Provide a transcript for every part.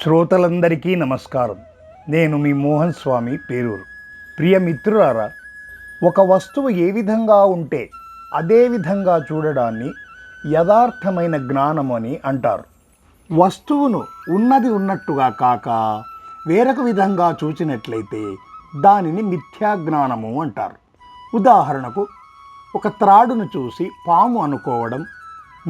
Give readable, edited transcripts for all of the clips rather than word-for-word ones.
శ్రోతలందరికీ నమస్కారం. నేను మీ మోహన్ స్వామి పేరూరు. ప్రియ మిత్రులారా, ఒక వస్తువు ఏ విధంగా ఉంటే అదే విధంగా చూడడాన్ని యథార్థమైన జ్ఞానం అని అంటారు. వస్తువును ఉన్నది ఉన్నట్టుగా కాక వేరొక విధంగా చూచినట్లయితే దానిని మిథ్యాజ్ఞానము అంటారు. ఉదాహరణకు, ఒక త్రాడును చూసి పాము అనుకోవడం,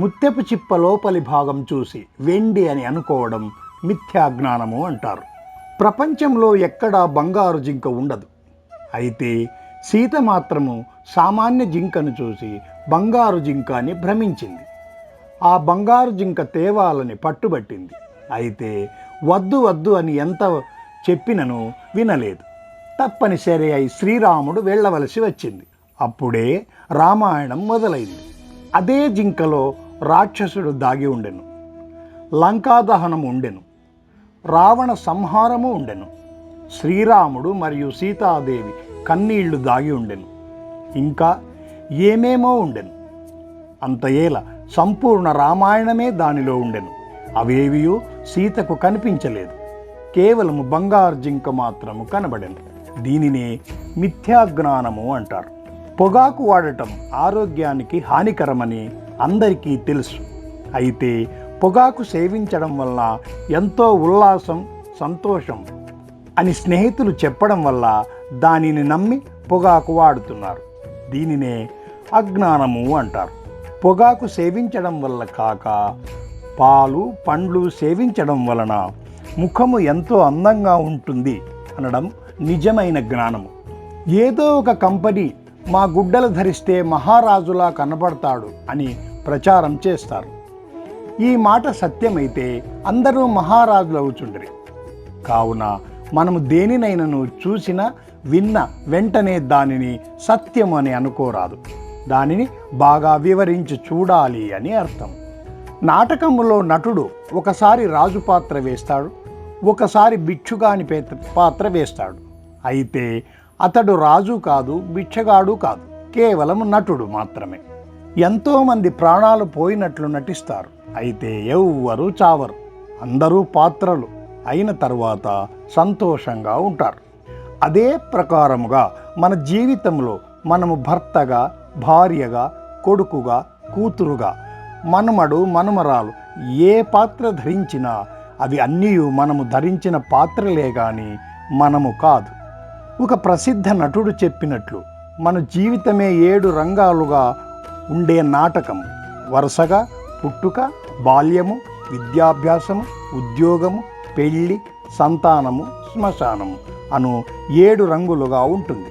ముత్యపు చిప్ప లోపలి భాగం చూసి వెండి అని అనుకోవడం మిథ్యాజ్ఞానము అంటారు. ప్రపంచంలో ఎక్కడా బంగారు జింక ఉండదు. అయితే సీత మాత్రము సామాన్య జింకను చూసి బంగారు జింక అని భ్రమించింది. ఆ బంగారు జింక తేవాలని పట్టుబట్టింది. అయితే వద్దు వద్దు అని ఎంత చెప్పినను వినలేదు. తప్పనిసరి అయి శ్రీరాముడు వెళ్ళవలసి వచ్చింది. అప్పుడే రామాయణం మొదలైంది. అదే జింకలో రాక్షసుడు దాగి ఉండెను, లంకాదహనం ఉండెను, రావణ సంహారము ఉండెను, శ్రీరాముడు మరియు సీతాదేవి కన్నీళ్లు దాగి ఉండెను, ఇంకా ఏమేమో ఉండెను. అంతయేల సంపూర్ణ రామాయణమే దానిలో ఉండెను. అవేవియూ సీతకు కనిపించలేదు. కేవలము బంగారు జింక మాత్రము కనబడెను. దీనినే మిథ్యాజ్ఞానము అంటారు. పొగాకు వాడటం ఆరోగ్యానికి హానికరమని అందరికీ తెలుసు. అయితే పొగాకు సేవించడం వల్ల ఎంతో ఉల్లాసం, సంతోషం అని స్నేహితులు చెప్పడం వల్ల దానిని నమ్మి పొగాకు వాడుతున్నారు. దీనినే అజ్ఞానము అంటారు. పొగాకు సేవించడం వల్ల కాక పాలు, పండ్లు సేవించడం వలన ముఖము ఎంతో అందంగా ఉంటుంది అనడం నిజమైన జ్ఞానము. ఏదో ఒక కంపెనీ మా గుడ్డలు ధరిస్తే మహారాజులా కనబడతాడు అని ప్రచారం చేస్తారు. ఈ మాట సత్యమైతే అందరూ మహారాజులు అవుచుండ్రి. కావున మనము దేనినైనను చూసిన విన్న వెంటనే దానిని సత్యం అని అనుకోరాదు. దానిని బాగా వివరించి చూడాలి అని అర్థం. నాటకములో నటుడు ఒకసారి రాజు పాత్ర వేస్తాడు, ఒకసారి బిక్షుగాని పాత్ర వేస్తాడు. అయితే అతడు రాజు కాదు, బిచ్చగాడు కాదు, కేవలం నటుడు మాత్రమే. ఎంతోమంది ప్రాణాలు పోయినట్లు నటిస్తారు. అయితే ఎవ్వరూ చావరు. అందరూ పాత్రలు అయిన తర్వాత సంతోషంగా ఉంటారు. అదే ప్రకారముగా మన జీవితంలో మనము భర్తగా, భార్యగా, కొడుకుగా, కూతురుగా, మనుమడు, మనుమరాలు ఏ పాత్ర ధరించినా అవి అన్నీ మనము ధరించిన పాత్రలే గాని మనము కాదు. ఒక ప్రసిద్ధ నటుడు చెప్పినట్లు మన జీవితమే 7 రంగాలుగా ఉండే నాటకం. వరుసగా పుట్టుక, బాల్యము, విద్యాభ్యాసము, ఉద్యోగము, పెళ్ళి, సంతానము, శ్మశానము అను 7 రంగులుగా ఉంటుంది.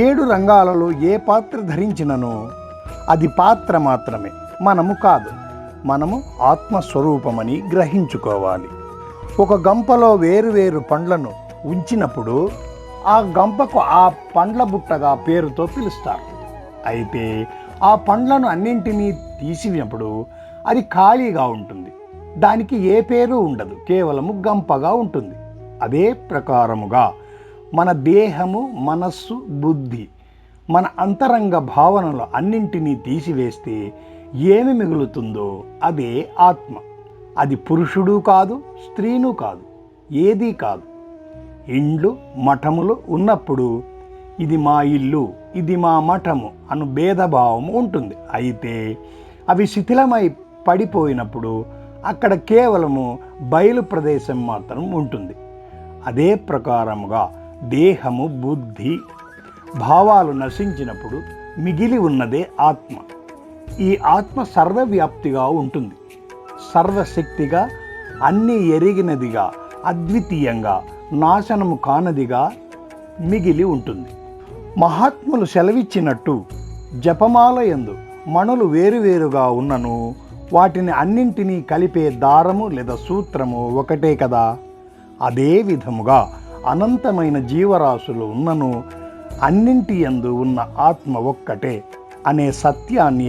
7 రంగాలలో ఏ పాత్ర ధరించినను అది పాత్ర మాత్రమే, మనము కాదు. మనము ఆత్మస్వరూపమని గ్రహించుకోవాలి. ఒక గంపలో వేరువేరు పండ్లను ఉంచినప్పుడు ఆ గంపకు ఆ పండ్ల బుట్టగా పేరుతో పిలుస్తారు. అయితే ఆ పండ్లను అన్నింటినీ తీసినప్పుడు అది ఖాళీగా ఉంటుంది. దానికి ఏ పేరు ఉండదు, కేవలము గంపగా ఉంటుంది. అదే ప్రకారముగా మన దేహము, మనస్సు, బుద్ధి, మన అంతరంగ భావనలు అన్నింటినీ తీసివేస్తే ఏమి మిగులుతుందో అదే ఆత్మ. అది పురుషుడు కాదు, స్త్రీను కాదు, ఏదీ కాదు. ఇండ్లు, మఠములు ఉన్నప్పుడు ఇది మా ఇల్లు, ఇది మా మఠము అను భేదభావం ఉంటుంది. అయితే అవి శిథిలమై పడిపోయినప్పుడు అక్కడ కేవలము బయలు ప్రదేశం మాత్రం ఉంటుంది. అదే ప్రకారముగా దేహము, బుద్ధి, భావాలు నశించినప్పుడు మిగిలి ఉన్నదే ఆత్మ. ఈ ఆత్మ సర్వవ్యాప్తిగా ఉంటుంది. సర్వశక్తిగా, అన్నీ ఎరిగినదిగా, అద్వితీయంగా, నాశనము కానదిగా మిగిలి ఉంటుంది. మహాత్ములు సెలవిచ్చినట్టు జపమాల యందు మణులు వేరువేరుగా ఉన్నను వాటిని అన్నింటినీ కలిపే దారము లేదా సూత్రము ఒకటే కదా. అదే విధముగా అనంతమైన జీవరాశులు ఉన్నను అన్నింటి యందు ఉన్న ఆత్మ ఒక్కటే అనే సత్యాన్ని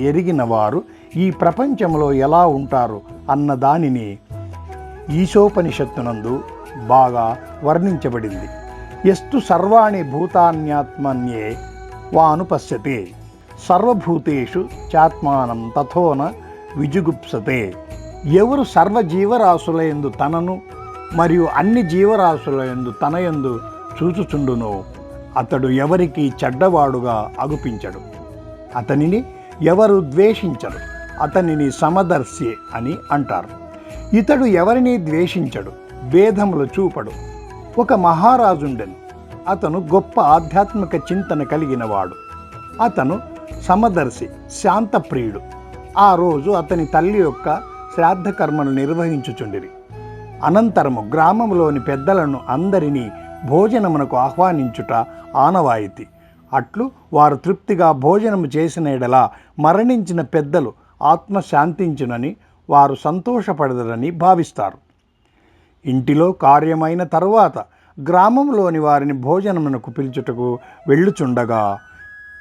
ఎరిగిన వారు ఈ ప్రపంచంలో ఎలా ఉంటారు అన్న దానిని ఈశోపనిషత్తునందు బాగా వర్ణించబడింది. ఎస్తు సర్వాణి భూతాన్యాత్మన్యే వానుపశ్యతే సర్వభూతేషు చాత్మానం తథోన విజుగుప్సతే. ఎవరు సర్వజీవరాశులయందు తనను మరియు అన్ని జీవరాశుల యందు తన యందు చూచుచుండునో అతడు ఎవరికి చెడ్డవాడుగా అగుపించడు. అతనిని ఎవరు ద్వేషించరు, అతనిని సమదర్శి అని అంటారు. ఇతడు ఎవరిని ద్వేషించడు, భేదములు చూపడు. ఒక మహారాజుండెను. అతను గొప్ప ఆధ్యాత్మిక చింతన కలిగినవాడు. అతను సమదర్శి, శాంతప్రియుడు. ఆ రోజు అతని తల్లి యొక్క శ్రాద్ధ కర్మను నిర్వహించుచుండిరి. అనంతరము గ్రామంలోని పెద్దలను అందరినీ భోజనమునకు ఆహ్వానించుట ఆనవాయితీ. అట్లు వారు తృప్తిగా భోజనము చేసిన ఎడల మరణించిన పెద్దలు ఆత్మ శాంతించునని వారు సంతోషపడదరని భావిస్తారు. ఇంటిలో కార్యమైన తరువాత గ్రామంలోని వారిని భోజనమునకు పిలుచుటకు వెళ్ళుచుండగా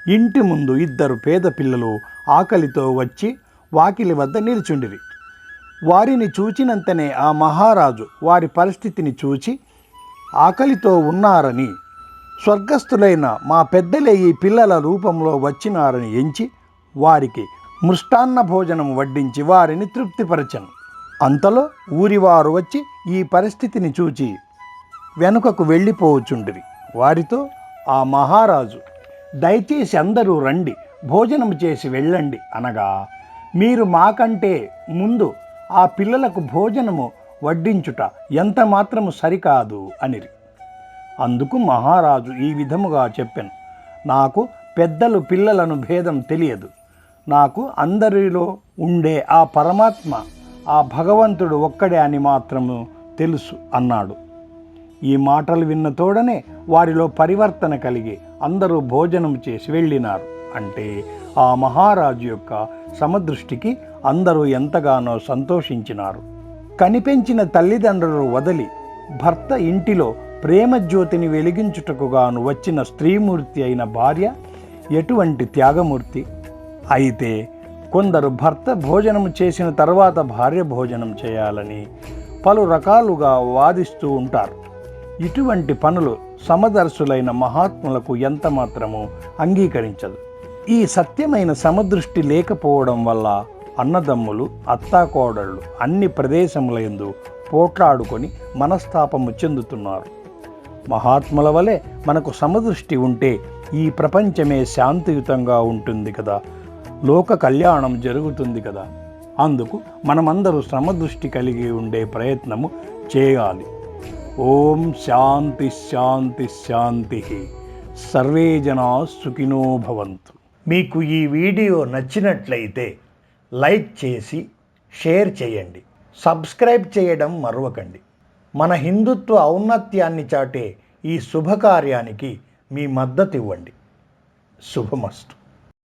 ఇంటి ముందు 2 పేద పిల్లలు ఆకలితో వచ్చి వాకిలి వద్ద నిలుచుండిరి. వారిని చూచినంతనే ఆ మహారాజు వారి పరిస్థితిని చూచి ఆకలితో ఉన్నారని, స్వర్గస్థులైన మా పెద్దలే ఈ పిల్లల రూపంలో వచ్చినారని ఎంచి వారికి మృష్టాన్న భోజనం వడ్డించి వారిని తృప్తిపరచను. అంతలో ఊరివారు వచ్చి ఈ పరిస్థితిని చూచి వెనుకకు వెళ్ళిపోవచుండిరి. వారితో ఆ మహారాజు, దయచేసి అందరూ రండి, భోజనం చేసి వెళ్ళండి అనగా, మీరు మాకంటే ముందు ఆ పిల్లలకు భోజనము వడ్డించుట ఎంత మాత్రము సరికాదు అనిరి. అందుకు మహారాజు ఈ విధముగా చెప్పెను, నాకు పెద్దలు పిల్లలను భేదం తెలియదు. నాకు అందరిలో ఉండే ఆ పరమాత్మ, ఆ భగవంతుడు ఒక్కడే అని మాత్రము తెలుసు అన్నాడు. ఈ మాటలు విన్న తోడనే వారిలో పరివర్తన కలిగి అందరూ భోజనం చేసి వెళ్ళినారు. అంటే ఆ మహారాజు యొక్క సమదృష్టికి అందరూ ఎంతగానో సంతోషించినారు. కనిపెంచిన తల్లిదండ్రులు వదిలి భర్త ఇంటిలో ప్రేమ జ్యోతిని వెలిగించుటకు గాను వచ్చిన స్త్రీమూర్తి అయిన భార్య ఎటువంటి త్యాగమూర్తి. అయితే కొందరు భర్త భోజనం చేసిన తర్వాత భార్య భోజనం చేయాలని పలు రకాలుగా వాదిస్తూ ఉంటారు. ఇటువంటి పనులు సమదర్శులైన మహాత్ములకు ఎంత మాత్రము అంగీకరించదు. ఈ సత్యమైన సమదృష్టి లేకపోవడం వల్ల అన్నదమ్ములు, అత్తాకోడళ్ళు అన్ని ప్రదేశములందు పోట్లాడుకొని మనస్తాపము చెందుతున్నారు. మహాత్ముల వలె మనకు సమదృష్టి ఉంటే ఈ ప్రపంచమే శాంతియుతంగా ఉంటుంది కదా, లోక కళ్యాణం జరుగుతుంది కదా. అందుకు మనమందరూ సమదృష్టి కలిగి ఉండే ప్రయత్నము చేయాలి. ఓం శాంతి శాంతి శాంతి. సర్వే జనా సుఖినో భవంతు. మీకు ఈ వీడియో నచ్చినట్లయితే లైక్ చేసి షేర్ చేయండి. సబ్స్క్రైబ్ చేయడం మరవకండి. మన హిందుత్వ ఔన్నత్యాన్ని చాటే ఈ శుభకార్యానికి మీ మద్దతు ఇవ్వండి. శుభమస్తు.